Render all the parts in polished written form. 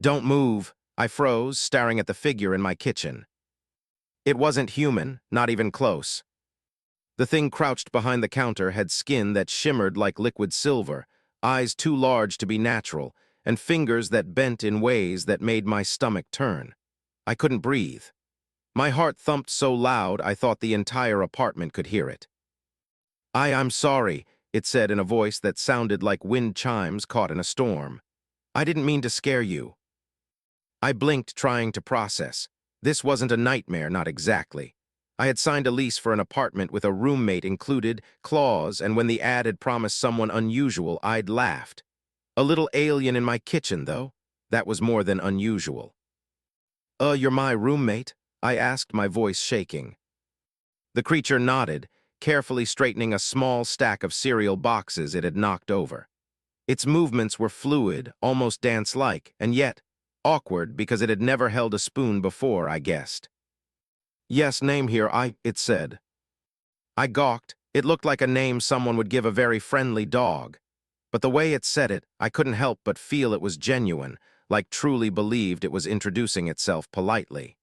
Don't move. I froze, staring at the figure in my kitchen. It wasn't human, not even close. The thing crouched behind the counter had skin that shimmered like liquid silver, eyes too large to be natural, and fingers that bent in ways that made my stomach turn. I couldn't breathe. My heart thumped so loud I thought the entire apartment could hear it. I'm sorry, it said in a voice that sounded like wind chimes caught in a storm. I didn't mean to scare you. I blinked, trying to process. This wasn't a nightmare, not exactly. I had signed a lease for an apartment with a roommate included, clause, and when the ad had promised someone unusual, I'd laughed. A little alien in my kitchen, though. That was more than unusual. You're my roommate?" I asked, my voice shaking. The creature nodded, carefully straightening a small stack of cereal boxes it had knocked over. Its movements were fluid, almost dance-like, and yet awkward because it had never held a spoon before, I guessed. "Yes, name here, it said. I gawked. It looked like a name someone would give a very friendly dog. But the way it said it, I couldn't help but feel it was genuine, like truly believed it was introducing itself politely.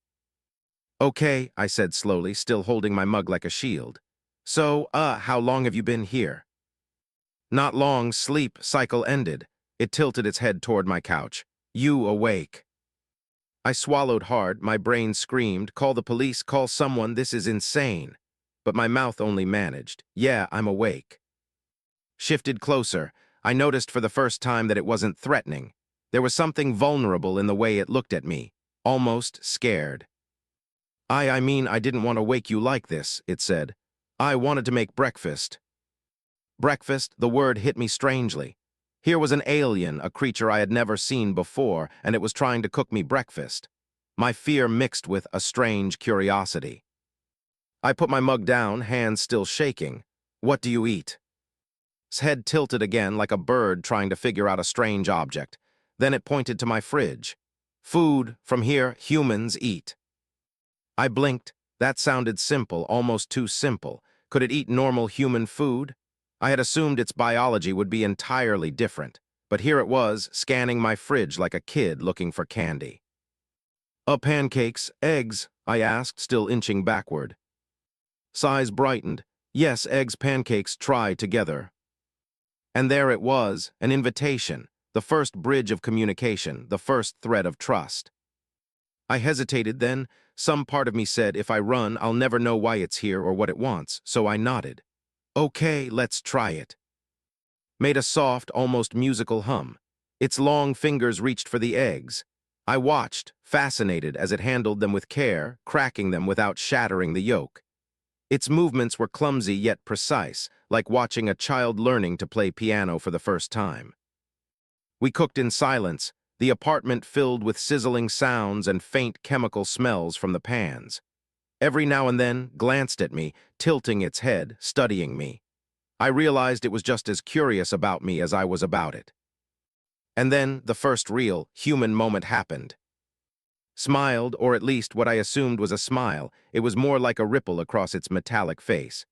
"Okay," I said slowly, still holding my mug like a shield. "So, how long have you been here?" "Not long, sleep cycle ended." It tilted its head toward my couch. "You awake." I swallowed hard, my brain screamed, "Call the police, call someone, this is insane." But my mouth only managed, "Yeah, I'm awake." Shifted closer. I noticed for the first time that it wasn't threatening. There was something vulnerable in the way it looked at me, almost scared. I mean, I didn't want to wake you like this," it said. "I wanted to make breakfast." Breakfast, the word hit me strangely. Here was an alien, a creature I had never seen before, and it was trying to cook me breakfast. My fear mixed with a strange curiosity. I put my mug down, hands still shaking. "What do you eat?" Its head tilted again like a bird trying to figure out a strange object. Then it pointed to my fridge. "Food, from here, humans eat." I blinked. That sounded simple, almost too simple. Could it eat normal human food? I had assumed its biology would be entirely different, but here it was, scanning my fridge like a kid looking for candy. Pancakes, eggs?" I asked, still inching backward. Size brightened. "Yes, eggs, pancakes, try together." And there it was, an invitation, the first bridge of communication, the first thread of trust. I hesitated then. Some part of me said, if I run, I'll never know why it's here or what it wants, so I nodded. "Okay, let's try it." Made a soft, almost musical hum. Its long fingers reached for the eggs. I watched, fascinated as it handled them with care, cracking them without shattering the yolk. Its movements were clumsy yet precise, like watching a child learning to play piano for the first time. We cooked in silence, the apartment filled with sizzling sounds and faint chemical smells from the pans. Every now and then, glanced at me, tilting its head, studying me. I realized it was just as curious about me as I was about it. And then, the first real, human moment happened. Smiled, or at least what I assumed was a smile. It was more like a ripple across its metallic face.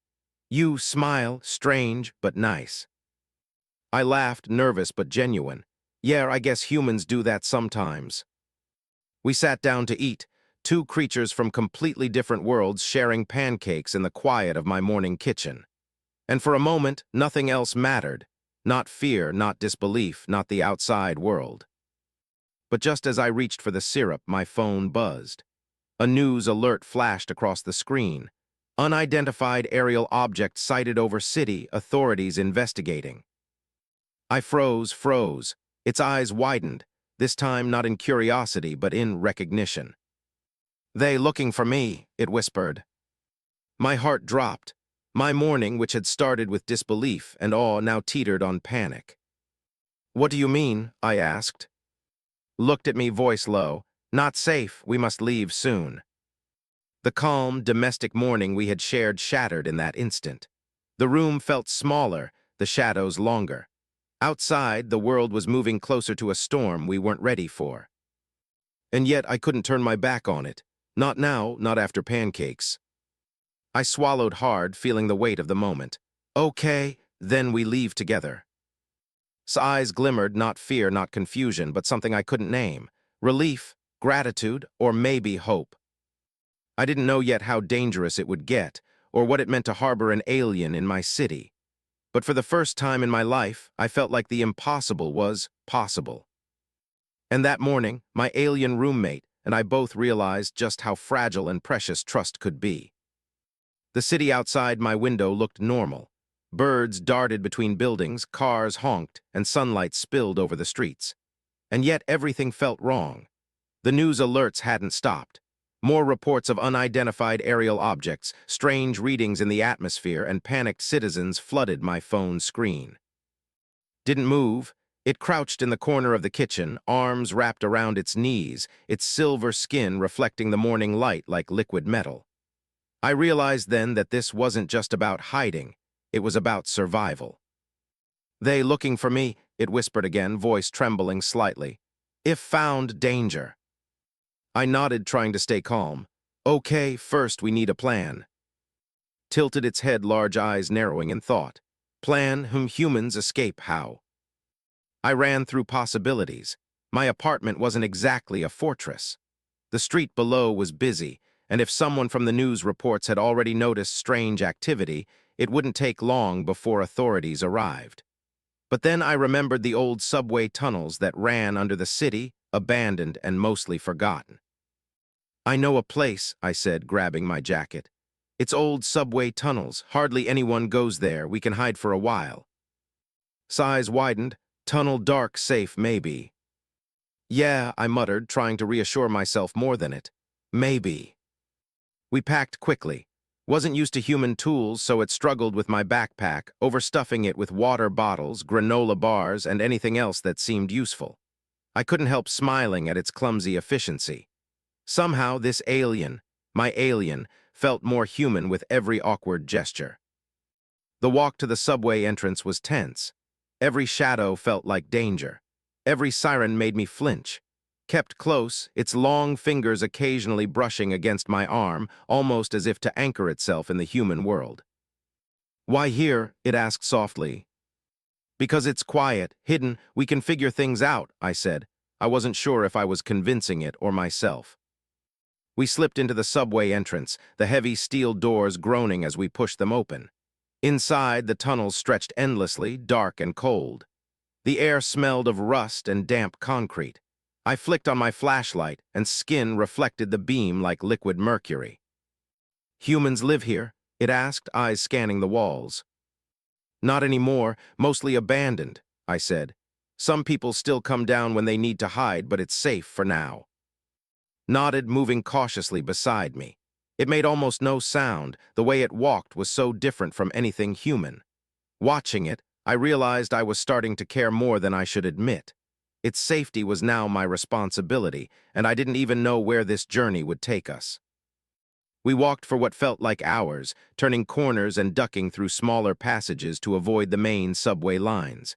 "You smile, strange, but nice." I laughed, nervous but genuine. "Yeah, I guess humans do that sometimes." We sat down to eat, two creatures from completely different worlds sharing pancakes in the quiet of my morning kitchen. And for a moment, nothing else mattered. Not fear, not disbelief, not the outside world. But just as I reached for the syrup, my phone buzzed. A news alert flashed across the screen. "Unidentified aerial object sighted over city, authorities investigating." I froze. Its eyes widened, this time not in curiosity, but in recognition. "They looking for me," it whispered. My heart dropped. My morning, which had started with disbelief and awe, now teetered on panic. "What do you mean?" I asked. Looked at me, voice low. "Not safe, we must leave soon." The calm, domestic morning we had shared shattered in that instant. The room felt smaller, the shadows longer. Outside, the world was moving closer to a storm we weren't ready for. And yet I couldn't turn my back on it. Not now, not after pancakes. I swallowed hard, feeling the weight of the moment. "Okay, then we leave together." Eyes glimmered, not fear, not confusion, but something I couldn't name. relief, gratitude, or maybe hope. I didn't know yet how dangerous it would get, or what it meant to harbor an alien in my city. But for the first time in my life, I felt like the impossible was possible. And that morning, my alien roommate and I both realized just how fragile and precious trust could be. The city outside my window looked normal. Birds darted between buildings, cars honked, and sunlight spilled over the streets. And yet everything felt wrong. The news alerts hadn't stopped. More reports of unidentified aerial objects, strange readings in the atmosphere, and panicked citizens flooded my phone screen. Didn't move. It crouched in the corner of the kitchen, arms wrapped around its knees, its silver skin reflecting the morning light like liquid metal. I realized then that this wasn't just about hiding, it was about survival. "They looking for me," it whispered again, voice trembling slightly. "If found, danger." I nodded, trying to stay calm. "Okay, first we need a plan." Tilted its head, large eyes narrowing in thought. "Plan whom humans escape how?" I ran through possibilities. My apartment wasn't exactly a fortress. The street below was busy, and if someone from the news reports had already noticed strange activity, it wouldn't take long before authorities arrived. But then I remembered the old subway tunnels that ran under the city, abandoned and mostly forgotten. "I know a place," I said, grabbing my jacket. "It's old subway tunnels. Hardly anyone goes there. We can hide for a while." Sighs widened. "Tunnel dark, safe, maybe." "Yeah," I muttered, trying to reassure myself more than it. "Maybe." We packed quickly. Wasn't used to human tools, so it struggled with my backpack, overstuffing it with water bottles, granola bars, and anything else that seemed useful. I couldn't help smiling at its clumsy efficiency. Somehow this alien, my alien, felt more human with every awkward gesture. The walk to the subway entrance was tense. Every shadow felt like danger. Every siren made me flinch. Kept close, its long fingers occasionally brushing against my arm, almost as if to anchor itself in the human world. "Why here?" it asked softly. "Because it's quiet, hidden, we can figure things out," I said. I wasn't sure if I was convincing it or myself. We slipped into the subway entrance, the heavy steel doors groaning as we pushed them open. Inside, the tunnels stretched endlessly, dark and cold. The air smelled of rust and damp concrete. I flicked on my flashlight, and skin reflected the beam like liquid mercury. "Humans live here?" it asked, eyes scanning the walls. "Not anymore, mostly abandoned," I said. "Some people still come down when they need to hide, but it's safe for now." Nodded, moving cautiously beside me. It made almost no sound. The way it walked was so different from anything human. Watching it, I realized I was starting to care more than I should admit. Its safety was now my responsibility, and I didn't even know where this journey would take us. We walked for what felt like hours, turning corners and ducking through smaller passages to avoid the main subway lines.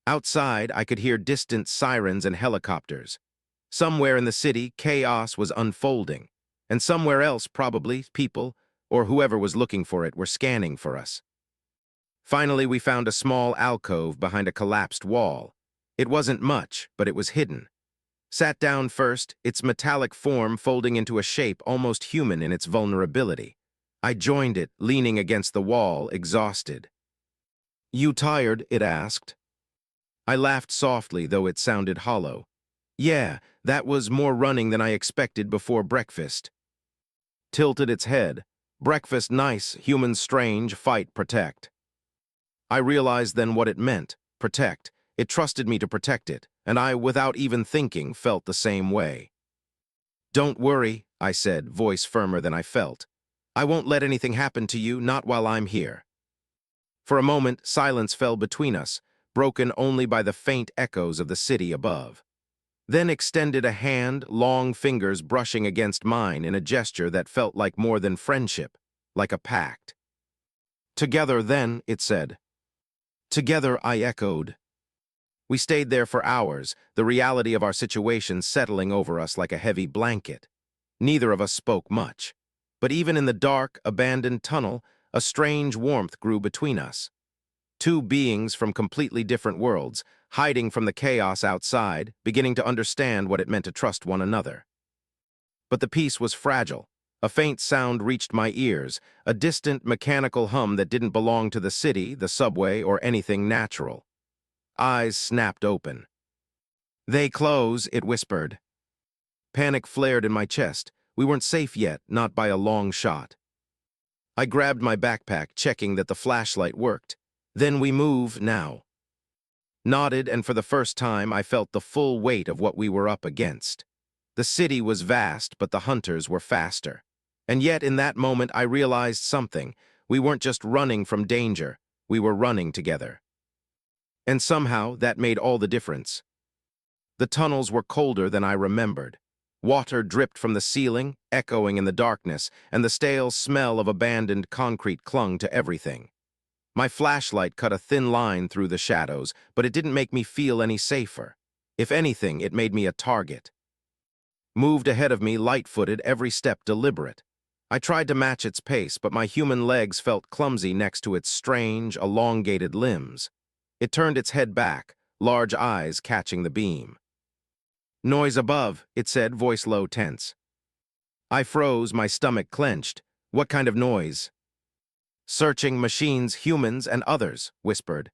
Outside, I could hear distant sirens and helicopters. Somewhere in the city, chaos was unfolding, and somewhere else, probably, people, or whoever was looking for it, were scanning for us. Finally, we found a small alcove behind a collapsed wall. It wasn't much, but it was hidden. Sat down first, its metallic form folding into a shape almost human in its vulnerability. I joined it, leaning against the wall, exhausted. "You tired?" it asked. I laughed softly, though it sounded hollow. "Yeah, that was more running than I expected before breakfast." Tilted its head. "Breakfast nice, humans strange, fight, protect." I realized then what it meant, protect. It trusted me to protect it, and I, without even thinking, felt the same way. "Don't worry," I said, voice firmer than I felt. "I won't let anything happen to you, not while I'm here." For a moment, silence fell between us, broken only by the faint echoes of the city above. Then extended a hand, long fingers brushing against mine in a gesture that felt like more than friendship, like a pact. "Together, then," it said. "Together," I echoed. We stayed there for hours, the reality of our situation settling over us like a heavy blanket. Neither of us spoke much. But even in the dark, abandoned tunnel, a strange warmth grew between us. Two beings from completely different worlds, hiding from the chaos outside, beginning to understand what it meant to trust one another. But the peace was fragile. A faint sound reached my ears, a distant mechanical hum that didn't belong to the city, the subway, or anything natural. Eyes snapped open. "They close," it whispered. Panic flared in my chest. We weren't safe yet, not by a long shot. I grabbed my backpack, checking that the flashlight worked. "Then we move now." Nodded, and for the first time I felt the full weight of what we were up against. The city was vast, but the hunters were faster. And yet, in that moment, I realized something. We weren't just running from danger. We were running together. And somehow, that made all the difference. The tunnels were colder than I remembered. Water dripped from the ceiling, echoing in the darkness, and the stale smell of abandoned concrete clung to everything. My flashlight cut a thin line through the shadows, but it didn't make me feel any safer. If anything, it made me a target. Moved ahead of me, light-footed, every step deliberate. I tried to match its pace, but my human legs felt clumsy next to its strange, elongated limbs. It turned its head back, large eyes catching the beam. "Noise above," it said, voice low, tense. I froze, my stomach clenched. "What kind of noise?" "Searching machines, humans, and others," whispered.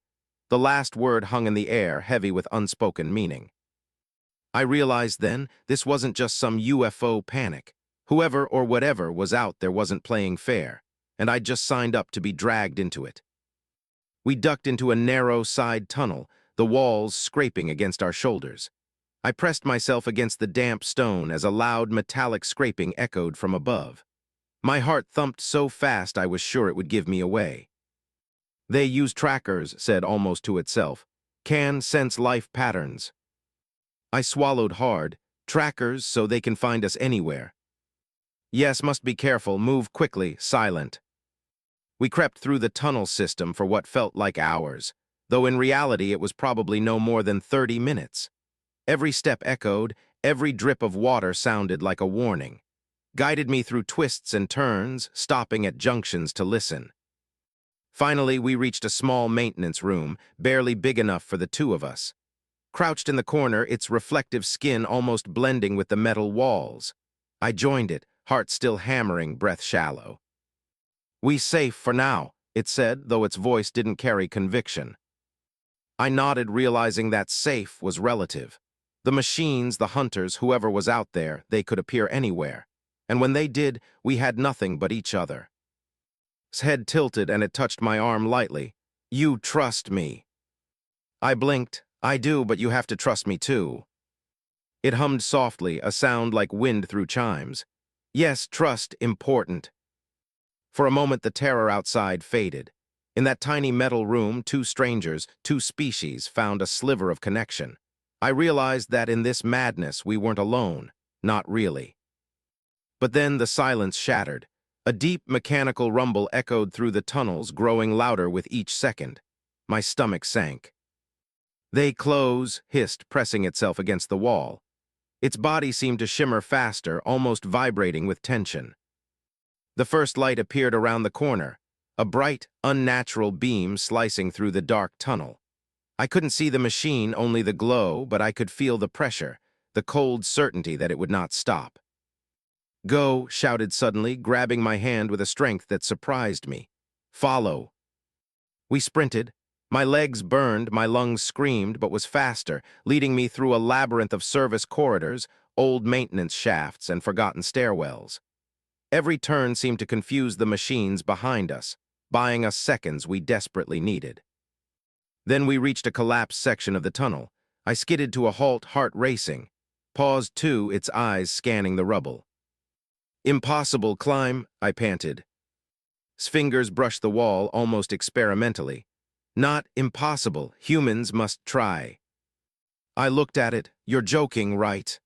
The last word hung in the air, heavy with unspoken meaning. I realized then this wasn't just some UFO panic. Whoever or whatever was out there wasn't playing fair, and I'd just signed up to be dragged into it. We ducked into a narrow side tunnel, the walls scraping against our shoulders. I pressed myself against the damp stone as a loud metallic scraping echoed from above. My heart thumped so fast I was sure it would give me away. "They use trackers," said almost to itself. "Can sense life patterns." I swallowed hard. "Trackers, so they can find us anywhere." "Yes, must be careful, move quickly, silent." We crept through the tunnel system for what felt like hours, though in reality it was probably no more than 30 minutes. Every step echoed, every drip of water sounded like a warning. Guided me through twists and turns, stopping at junctions to listen. Finally, we reached a small maintenance room, barely big enough for the two of us. Crouched in the corner, its reflective skin almost blending with the metal walls. I joined it, heart still hammering, breath shallow. "We safe for now," it said, though its voice didn't carry conviction. I nodded, realizing that safe was relative. The machines, the hunters, whoever was out there, they could appear anywhere. And when they did, we had nothing but each other. His head tilted and it touched my arm lightly. "You trust me." I blinked. "I do, but you have to trust me too." It hummed softly, a sound like wind through chimes. "Yes, trust, important." For a moment the terror outside faded. In that tiny metal room, two strangers, two species, found a sliver of connection. I realized that in this madness we weren't alone. Not really. But then the silence shattered. A deep mechanical rumble echoed through the tunnels, growing louder with each second. My stomach sank. "They close," hissed, pressing itself against the wall. Its body seemed to shimmer faster, almost vibrating with tension. The first light appeared around the corner, a bright, unnatural beam slicing through the dark tunnel. I couldn't see the machine, only the glow, but I could feel the pressure, the cold certainty that it would not stop. "Go," shouted suddenly, grabbing my hand with a strength that surprised me. "Follow." We sprinted. My legs burned, my lungs screamed, but was faster, leading me through a labyrinth of service corridors, old maintenance shafts, and forgotten stairwells. Every turn seemed to confuse the machines behind us, buying us seconds we desperately needed. Then we reached a collapsed section of the tunnel. I skidded to a halt, heart racing. Paused too, its eyes scanning the rubble. "Impossible climb," I panted. His fingers brushed the wall almost experimentally. "Not impossible. Humans must try." I looked at it. "You're joking, right?"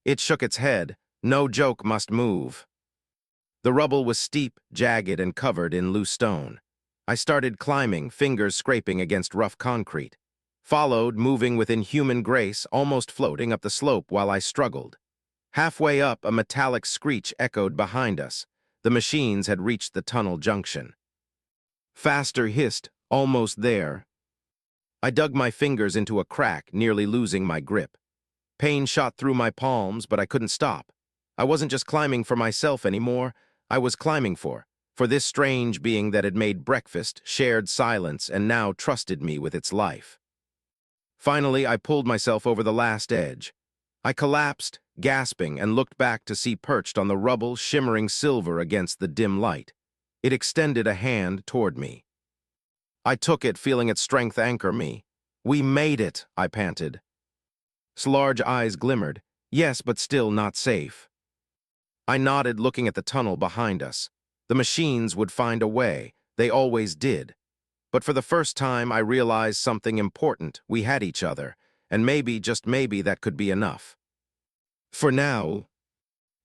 It shook its head. "No joke, must move." The rubble was steep, jagged, and covered in loose stone. I started climbing, fingers scraping against rough concrete. Followed, moving with inhuman grace, almost floating up the slope while I struggled. Halfway up, a metallic screech echoed behind us. The machines had reached the tunnel junction. "Faster," hissed, "almost there." I dug my fingers into a crack, nearly losing my grip. Pain shot through my palms, but I couldn't stop. I wasn't just climbing for myself anymore. I was climbing for this strange being that had made breakfast, shared silence, and now trusted me with its life. Finally, I pulled myself over the last edge. I collapsed, gasping, and looked back to see perched on the rubble shimmering silver against the dim light. It extended a hand toward me. I took it, feeling its strength anchor me. "We made it," I panted. Its large eyes glimmered. "Yes, but still not safe." I nodded, looking at the tunnel behind us. The machines would find a way. They always did. But for the first time, I realized something important. We had each other, and maybe, just maybe, that could be enough. For now.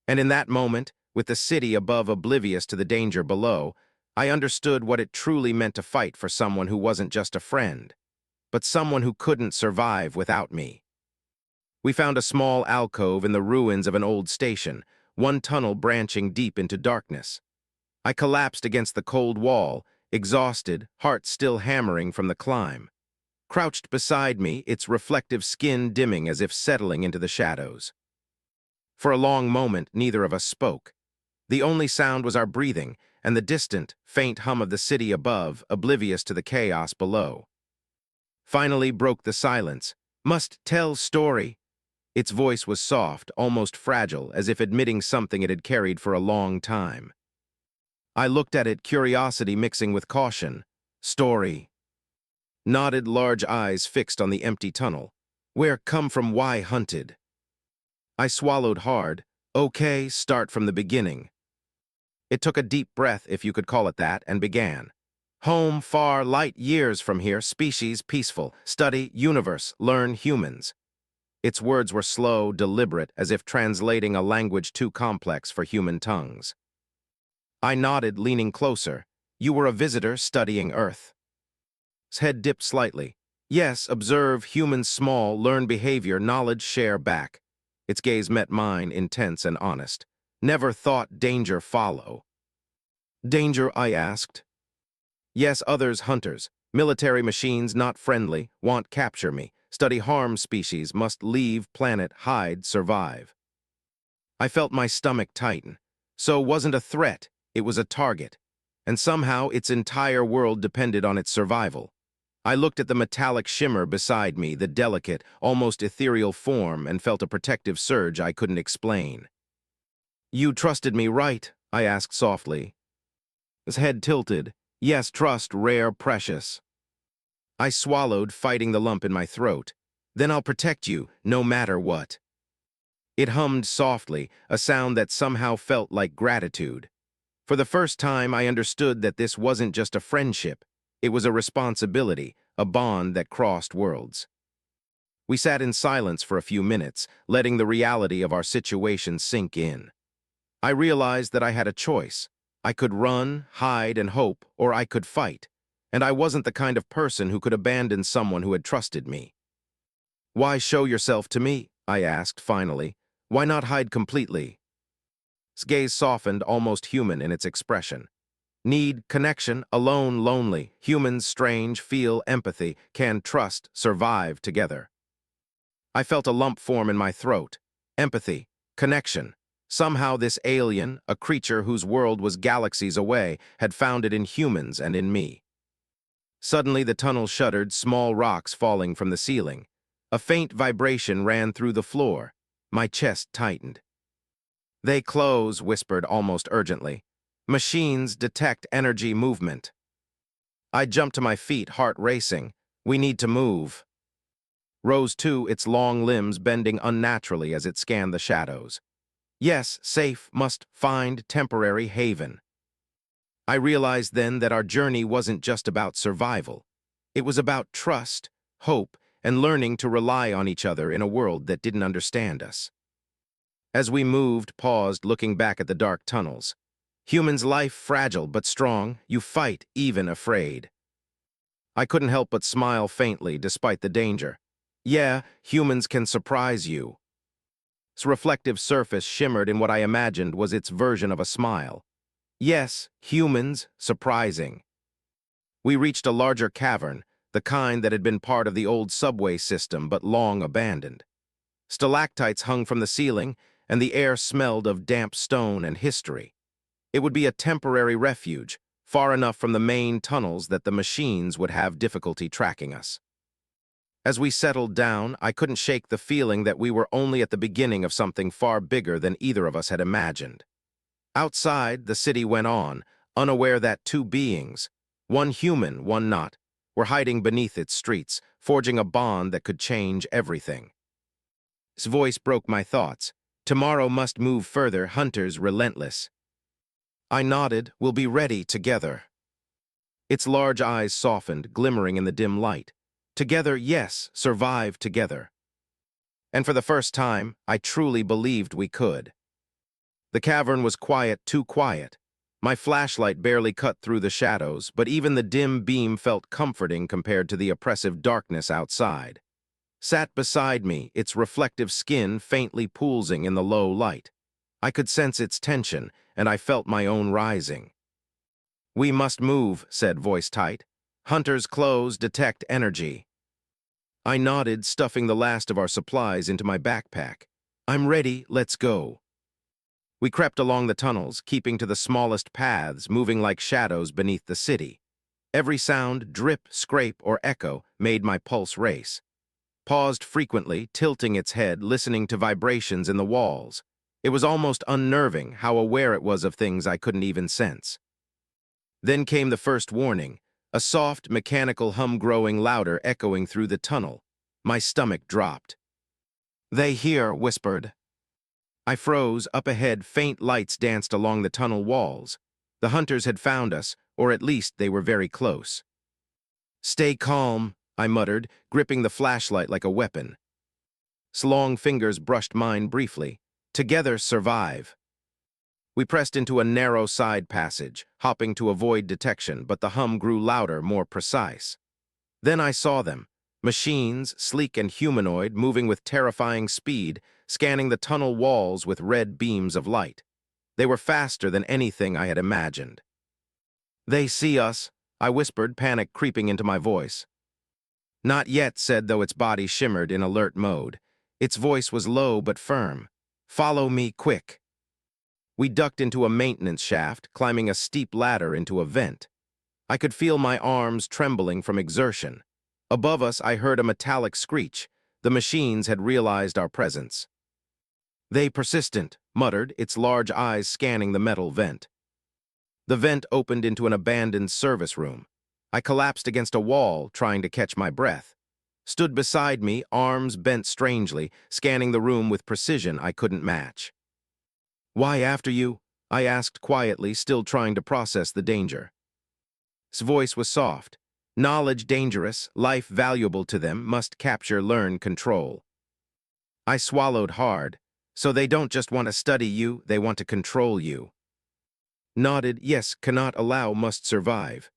And in that moment, with the city above oblivious to the danger below, I understood what it truly meant to fight for someone who wasn't just a friend, but someone who couldn't survive without me. We found a small alcove in the ruins of an old station, one tunnel branching deep into darkness. I collapsed against the cold wall, exhausted, heart still hammering from the climb. Crouched beside me, its reflective skin dimming as if settling into the shadows. For a long moment, neither of us spoke. The only sound was our breathing and the distant, faint hum of the city above, oblivious to the chaos below. Finally broke the silence. "Must tell story." Its voice was soft, almost fragile, as if admitting something it had carried for a long time. I looked at it, curiosity mixing with caution. "Story." Nodded, large eyes fixed on the empty tunnel. "Where come from, why hunted?" I swallowed hard. "Okay, start from the beginning." It took a deep breath, if you could call it that, and began. "Home, far, light years from here, species peaceful, study, universe, learn humans." Its words were slow, deliberate, as if translating a language too complex for human tongues. I nodded, leaning closer. "You were a visitor studying Earth." His head dipped slightly. "Yes, observe, humans small, learn behavior, knowledge share back." Its gaze met mine, intense and honest. "Never thought danger follow." "Danger?" I asked. "Yes, others, hunters. Military machines, not friendly, want capture me. Study harm species, must leave planet, hide, survive." I felt my stomach tighten. So wasn't a threat, it was a target. And somehow its entire world depended on its survival. I looked at the metallic shimmer beside me, the delicate, almost ethereal form, and felt a protective surge I couldn't explain. "You trusted me, right?" I asked softly. His head tilted. "Yes, trust, rare, precious." I swallowed, fighting the lump in my throat. "Then I'll protect you, no matter what." It hummed softly, a sound that somehow felt like gratitude. For the first time, I understood that this wasn't just a friendship. It was a responsibility, a bond that crossed worlds. We sat in silence for a few minutes, letting the reality of our situation sink in. I realized that I had a choice. I could run, hide, and hope, or I could fight. And I wasn't the kind of person who could abandon someone who had trusted me. "Why show yourself to me?" I asked, finally. "Why not hide completely?" His gaze softened, almost human in its expression. "Need connection, alone, lonely. Humans, strange, feel empathy, can trust, survive together." I felt a lump form in my throat. Empathy, connection. Somehow this alien, a creature whose world was galaxies away, had found it in humans and in me. Suddenly the tunnel shuddered, small rocks falling from the ceiling. A faint vibration ran through the floor. My chest tightened. "They close," whispered almost urgently. "Machines detect energy movement." I jumped to my feet, heart racing. "We need to move." Rose too, its long limbs bending unnaturally as it scanned the shadows. "Yes, safe, must find temporary haven." I realized then that our journey wasn't just about survival. It was about trust, hope, and learning to rely on each other in a world that didn't understand us. As we moved, paused, looking back at the dark tunnels. "Human's life fragile but strong, you fight even afraid." I couldn't help but smile faintly despite the danger. "Yeah, humans can surprise you." Its reflective surface shimmered in what I imagined was its version of a smile. "Yes, humans, surprising." We reached a larger cavern, the kind that had been part of the old subway system but long abandoned. Stalactites hung from the ceiling, and the air smelled of damp stone and history. It would be a temporary refuge, far enough from the main tunnels that the machines would have difficulty tracking us. As we settled down, I couldn't shake the feeling that we were only at the beginning of something far bigger than either of us had imagined. Outside, the city went on, unaware that two beings, one human, one not, were hiding beneath its streets, forging a bond that could change everything. His voice broke my thoughts. Tomorrow must move further, hunters relentless. I nodded, we'll be ready together. Its large eyes softened, glimmering in the dim light. Together, yes, survive together. And for the first time, I truly believed we could. The cavern was quiet, too quiet. My flashlight barely cut through the shadows, but even the dim beam felt comforting compared to the oppressive darkness outside. Sat beside me, its reflective skin faintly pulsing in the low light. I could sense its tension, and I felt my own rising. We must move, said, voice tight. Hunter's clothes detect energy. I nodded, stuffing the last of our supplies into my backpack. I'm ready, let's go. We crept along the tunnels, keeping to the smallest paths, moving like shadows beneath the city. Every sound, drip, scrape, or echo made my pulse race. Paused frequently, tilting its head, listening to vibrations in the walls. It was almost unnerving how aware it was of things I couldn't even sense. Then came the first warning, a soft, mechanical hum growing louder, echoing through the tunnel. My stomach dropped. They hear, whispered. I froze. Up ahead, faint lights danced along the tunnel walls. The hunters had found us, or at least they were very close. Stay calm, I muttered, gripping the flashlight like a weapon. Long fingers brushed mine briefly. Together, survive. We pressed into a narrow side passage, hopping to avoid detection, but the hum grew louder, more precise. Then I saw them. Machines, sleek and humanoid, moving with terrifying speed, scanning the tunnel walls with red beams of light. They were faster than anything I had imagined. They see us, I whispered, panic creeping into my voice. Not yet, said, though its body shimmered in alert mode. Its voice was low but firm. Follow me, quick. We ducked into a maintenance shaft, climbing a steep ladder into a vent. I could feel my arms trembling from exertion. Above us, I heard a metallic screech. The machines had realized our presence. They persistent, muttered, its large eyes scanning the metal vent. The vent opened into an abandoned service room. I collapsed against a wall, trying to catch my breath. Stood beside me, arms bent strangely, scanning the room with precision I couldn't match. Why after you? I asked quietly, still trying to process the danger. His voice was soft. Knowledge dangerous, life valuable to them, must capture, learn, control. I swallowed hard. So they don't just want to study you, they want to control you. Nodded, yes, cannot allow, must survive.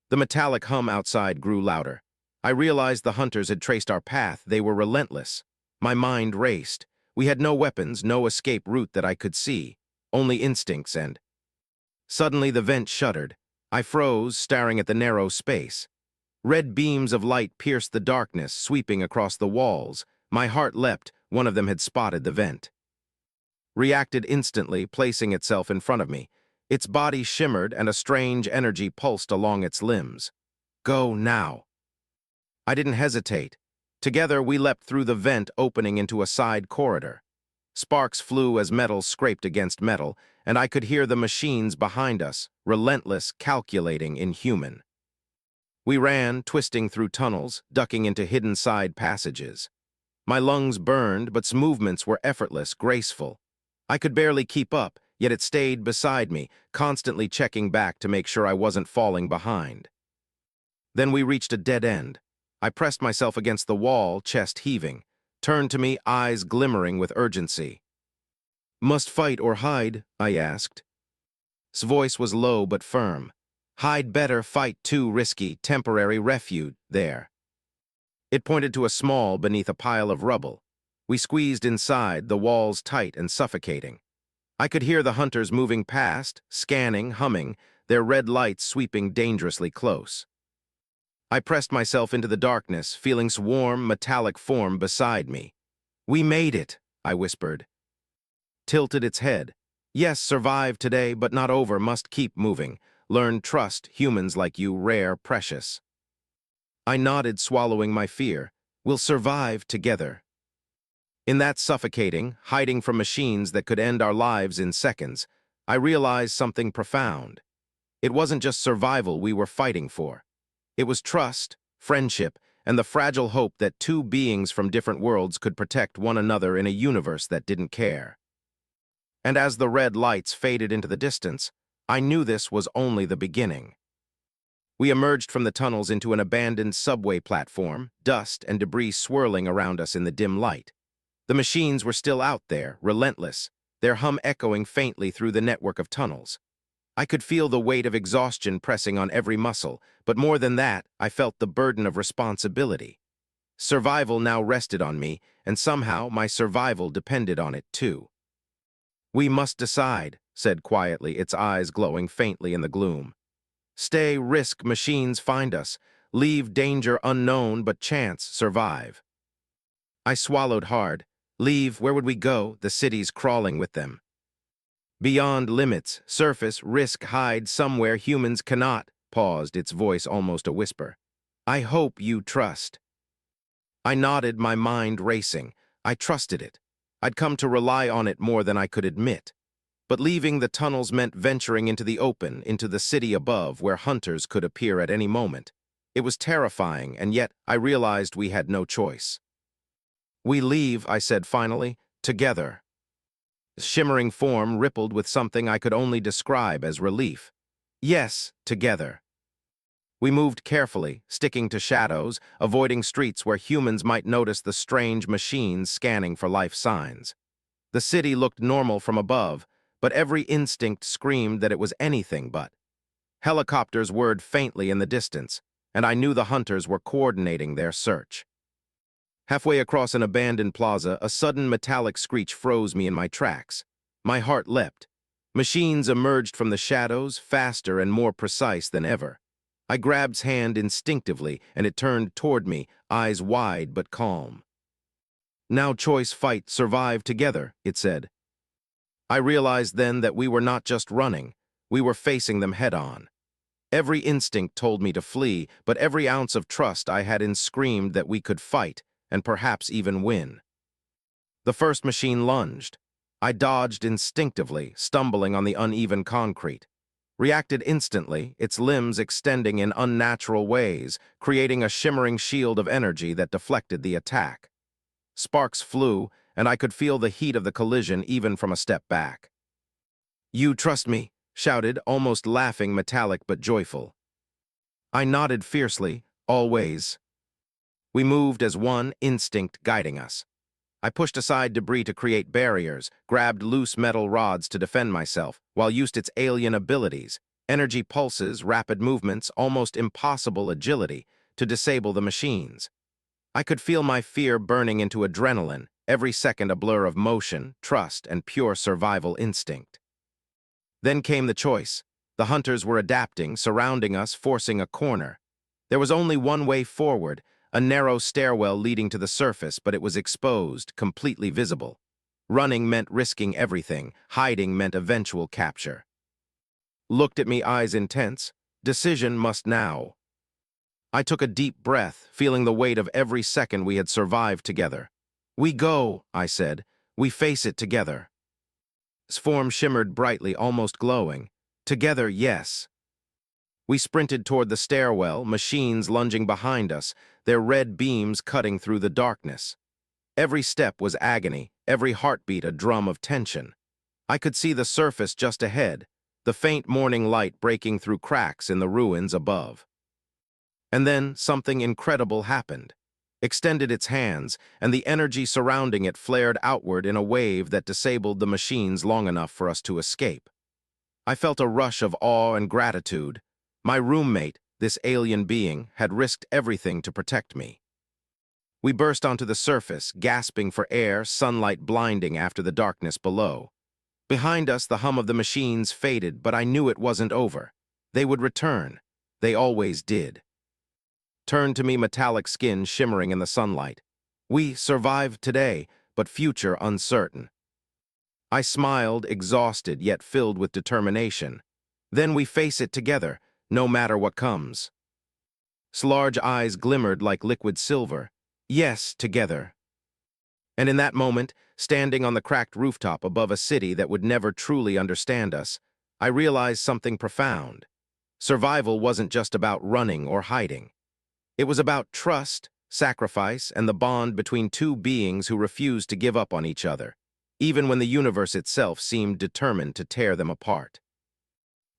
The metallic hum outside grew louder. I realized the hunters had traced our path. They were relentless. My mind raced. We had no weapons, no escape route that I could see, only instincts and... Suddenly the vent shuddered. I froze, staring at the narrow space. Red beams of light pierced the darkness, sweeping across the walls. My heart leapt. One of them had spotted the vent. Reacted instantly, placing itself in front of me. Its body shimmered and a strange energy pulsed along its limbs. Go now. I didn't hesitate. Together we leapt through the vent opening into a side corridor. Sparks flew as metal scraped against metal, and I could hear the machines behind us, relentless, calculating, inhuman. We ran, twisting through tunnels, ducking into hidden side passages. My lungs burned, but its movements were effortless, graceful. I could barely keep up, yet it stayed beside me, constantly checking back to make sure I wasn't falling behind. Then we reached a dead end. I pressed myself against the wall, chest heaving. Turned to me, eyes glimmering with urgency. Must fight or hide? I asked. His voice was low but firm. Hide better, fight too risky, temporary refuge, there. It pointed to a small beneath a pile of rubble. We squeezed inside, the walls tight and suffocating. I could hear the hunters moving past, scanning, humming, their red lights sweeping dangerously close. I pressed myself into the darkness, feeling its warm, metallic form beside me. "We made it," I whispered. Tilted its head. "Yes, survived today, but not over, must keep moving. Learn trust, humans like you, rare, precious." I nodded, swallowing my fear. "We'll survive together." In that suffocating, hiding from machines that could end our lives in seconds, I realized something profound. It wasn't just survival we were fighting for. It was trust, friendship, and the fragile hope that two beings from different worlds could protect one another in a universe that didn't care. And as the red lights faded into the distance, I knew this was only the beginning. We emerged from the tunnels into an abandoned subway platform, dust and debris swirling around us in the dim light. The machines were still out there, relentless, their hum echoing faintly through the network of tunnels. I could feel the weight of exhaustion pressing on every muscle, but more than that, I felt the burden of responsibility. Survival now rested on me, and somehow my survival depended on it too. "We must decide," said quietly, its eyes glowing faintly in the gloom. "Stay, risk machines find us. Leave danger unknown, but chance survive." I swallowed hard. Leave, where would we go? The city's crawling with them. "Beyond limits, surface, risk, hide somewhere humans cannot," paused, its voice almost a whisper. "I hope you trust." I nodded, my mind racing. I trusted it. I'd come to rely on it more than I could admit. But leaving the tunnels meant venturing into the open, into the city above, where hunters could appear at any moment. It was terrifying, and yet I realized we had no choice. "We leave," I said finally, "together." The shimmering form rippled with something I could only describe as relief. "Yes, together." We moved carefully, sticking to shadows, avoiding streets where humans might notice the strange machines scanning for life signs. The city looked normal from above, but every instinct screamed that it was anything but. Helicopters whirred faintly in the distance, and I knew the hunters were coordinating their search. Halfway across an abandoned plaza, a sudden metallic screech froze me in my tracks. My heart leapt. Machines emerged from the shadows, faster and more precise than ever. I grabbed its hand instinctively, and it turned toward me, eyes wide but calm. "Now choice, fight, survive together," it said. I realized then that we were not just running, we were facing them head-on. Every instinct told me to flee, but every ounce of trust I had in screamed that we could fight, and perhaps even win. The first machine lunged. I dodged instinctively, stumbling on the uneven concrete. Reacted instantly, its limbs extending in unnatural ways, creating a shimmering shield of energy that deflected the attack. Sparks flew, and I could feel the heat of the collision even from a step back. "You trust me," shouted, almost laughing, metallic but joyful. I nodded fiercely, "Always." We moved as one, instinct guiding us. I pushed aside debris to create barriers, grabbed loose metal rods to defend myself, while used its alien abilities, energy pulses, rapid movements, almost impossible agility, to disable the machines. I could feel my fear burning into adrenaline, every second a blur of motion, trust, and pure survival instinct. Then came the choice. The hunters were adapting, surrounding us, forcing a corner. There was only one way forward, a narrow stairwell leading to the surface, but it was exposed, completely visible. Running meant risking everything, hiding meant eventual capture. Looked at me, eyes intense. Decision must now. I took a deep breath, feeling the weight of every second we had survived together. "We go," I said. "We face it together." His form shimmered brightly, almost glowing. "Together, yes." We sprinted toward the stairwell, machines lunging behind us, their red beams cutting through the darkness. Every step was agony, every heartbeat a drum of tension. I could see the surface just ahead, the faint morning light breaking through cracks in the ruins above. And then something incredible happened. Extended its hands, and the energy surrounding it flared outward in a wave that disabled the machines long enough for us to escape. I felt a rush of awe and gratitude. My roommate, this alien being, had risked everything to protect me. We burst onto the surface, gasping for air, sunlight blinding after the darkness below. Behind us, the hum of the machines faded, but I knew it wasn't over. They would return. They always did. turned to me, metallic skin shimmering in the sunlight. We survived today, but future uncertain. I smiled, exhausted yet filled with determination. Then we face it together, no matter what comes. Large eyes glimmered like liquid silver. Yes, together. And in that moment, standing on the cracked rooftop above a city that would never truly understand us, I realized something profound. Survival wasn't just about running or hiding. It was about trust, sacrifice, and the bond between two beings who refused to give up on each other, even when the universe itself seemed determined to tear them apart.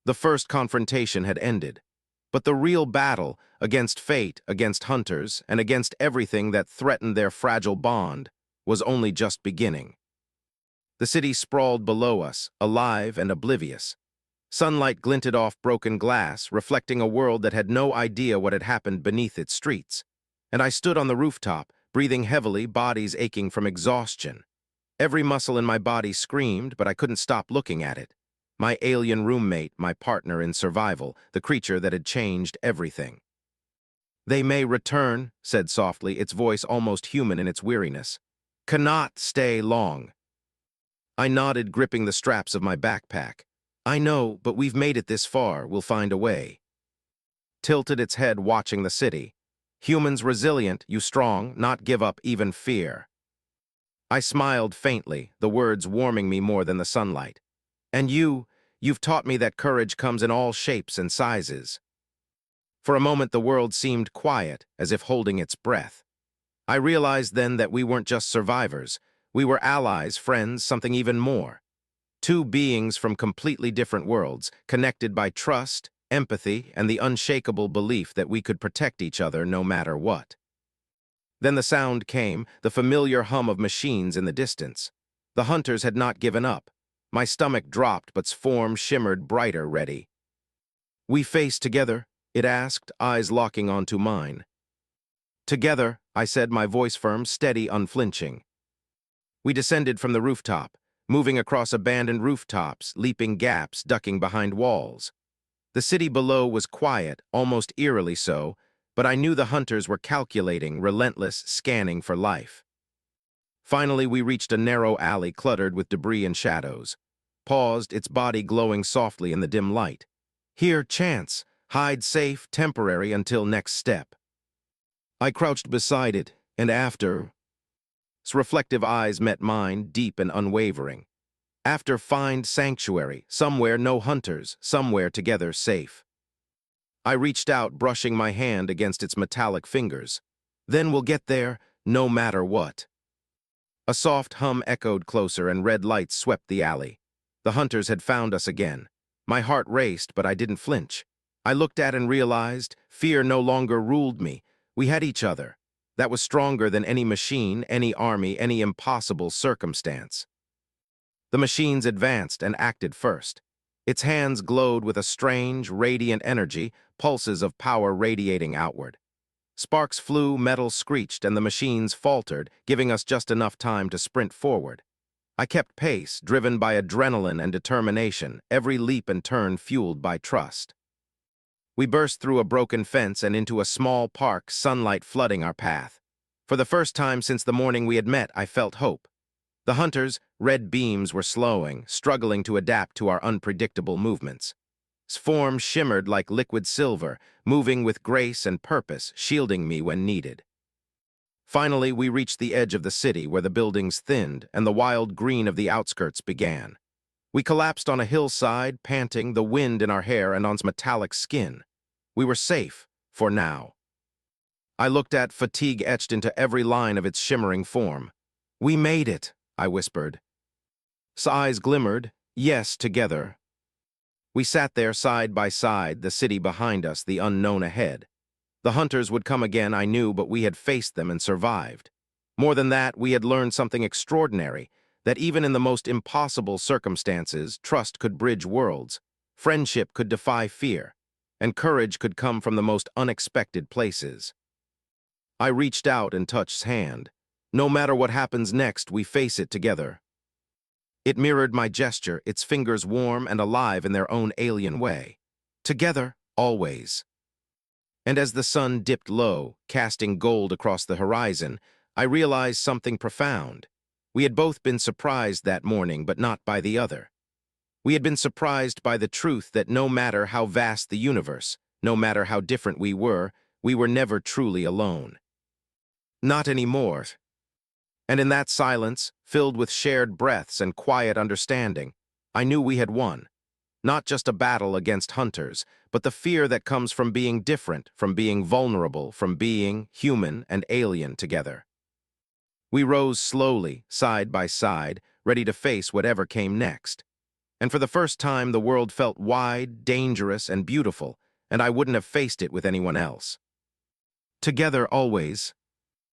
The first confrontation had ended, but the real battle, against fate, against hunters, and against everything that threatened their fragile bond, was only just beginning. The city sprawled below us, alive and oblivious. Sunlight glinted off broken glass, reflecting a world that had no idea what had happened beneath its streets. And I stood on the rooftop, breathing heavily, bodies aching from exhaustion. Every muscle in my body screamed, but I couldn't stop looking at it. My alien roommate, my partner in survival, the creature that had changed everything. "They may return," said softly, its voice almost human in its weariness. "Cannot stay long." I nodded, gripping the straps of my backpack. "I know, but we've made it this far, we'll find a way." Tilted its head, watching the city. "Humans resilient, you strong, not give up even fear." I smiled faintly, the words warming me more than the sunlight. "And you've taught me that courage comes in all shapes and sizes." For a moment the world seemed quiet, as if holding its breath. I realized then that we weren't just survivors. We were allies, friends, something even more. Two beings from completely different worlds, connected by trust, empathy, and the unshakable belief that we could protect each other no matter what. Then the sound came, the familiar hum of machines in the distance. The hunters had not given up. My stomach dropped, but form shimmered brighter, ready. "We face together?" it asked, eyes locking onto mine. "Together," I said, my voice firm, steady, unflinching. We descended from the rooftop, moving across abandoned rooftops, leaping gaps, ducking behind walls. The city below was quiet, almost eerily so, but I knew the hunters were calculating, relentless, scanning for life. Finally, we reached a narrow alley cluttered with debris and shadows. Paused, its body glowing softly in the dim light. "Here, chance. Hide safe, temporary, until next step." I crouched beside it, and after... Its reflective eyes met mine, deep and unwavering. "After, find sanctuary, somewhere no hunters, somewhere together safe." I reached out, brushing my hand against its metallic fingers. "Then we'll get there, no matter what." A soft hum echoed closer, and red lights swept the alley. The hunters had found us again. My heart raced, but I didn't flinch. I looked at and realized fear no longer ruled me. We had each other. That was stronger than any machine, any army, any impossible circumstance. The machines advanced and acted first. Its hands glowed with a strange, radiant energy, pulses of power radiating outward. Sparks flew, metal screeched, and the machines faltered, giving us just enough time to sprint forward. I kept pace, driven by adrenaline and determination, every leap and turn fueled by trust. We burst through a broken fence and into a small park, sunlight flooding our path. For the first time since the morning we had met, I felt hope. The hunters' red beams were slowing, struggling to adapt to our unpredictable movements. Its form shimmered like liquid silver, moving with grace and purpose, shielding me when needed. Finally, we reached the edge of the city where the buildings thinned and the wild green of the outskirts began. We collapsed on a hillside, panting, the wind in our hair and on its metallic skin. We were safe, for now. I looked at fatigue etched into every line of its shimmering form. "We made it," I whispered. Its eyes glimmered. "Yes, together." We sat there side by side, the city behind us, the unknown ahead. The hunters would come again, I knew, but we had faced them and survived. More than that, we had learned something extraordinary, that even in the most impossible circumstances, trust could bridge worlds, friendship could defy fear, and courage could come from the most unexpected places. I reached out and touched his hand. "No matter what happens next, we face it together." It mirrored my gesture, its fingers warm and alive in their own alien way. "Together, always." And as the sun dipped low, casting gold across the horizon, I realized something profound. We had both been surprised that morning, but not by the other. We had been surprised by the truth that no matter how vast the universe, no matter how different we were never truly alone. Not anymore. And in that silence, filled with shared breaths and quiet understanding, I knew we had won. Not just a battle against hunters, but the fear that comes from being different, from being vulnerable, from being human and alien together. We rose slowly, side by side, ready to face whatever came next. And for the first time, the world felt wide, dangerous, and beautiful, and I wouldn't have faced it with anyone else. Together always,